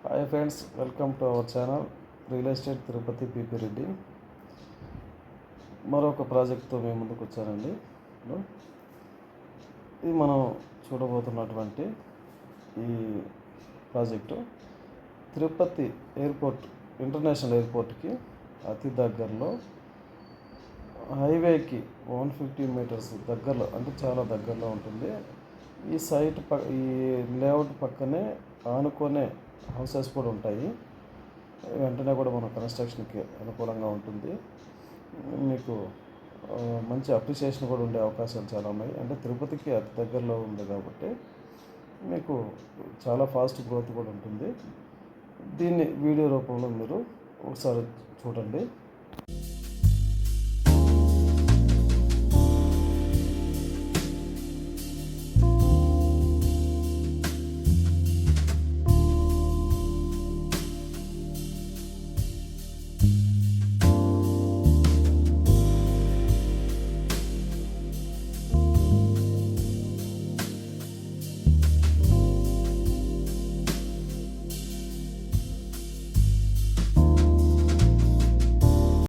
Hi friends, welcome to our channel real estate Tirupati PP Reddy. మరొక ప్రాజెక్ట్తో మేము ముందుకు వచ్చానండి. ఇది మనం చూడబోతున్నటువంటి ఈ ప్రాజెక్టు తిరుపతి ఎయిర్పోర్ట్, ఇంటర్నేషనల్ ఎయిర్పోర్ట్కి అతి దగ్గరలో, హైవేకి 150 మీటర్స్ దగ్గరలో, అంటే చాలా దగ్గరలో ఉంటుంది. ఈ సైట్ ఈ లేఅవుట్ పక్కనే ఆనుకొనే హౌసెస్ కూడా ఉంటాయి. వెంటనే కూడా మన కన్స్ట్రక్షన్కి అనుకూలంగా ఉంటుంది. మీకు మంచి అప్రిసియేషన్ కూడా ఉండే అవకాశాలు చాలా ఉన్నాయి. అంటే తిరుపతికి అతి దగ్గరలో ఉంది కాబట్టి మీకు చాలా ఫాస్ట్ గ్రోత్ కూడా ఉంటుంది. దీన్ని వీడియో రూపంలో మీరు ఒకసారి చూడండి.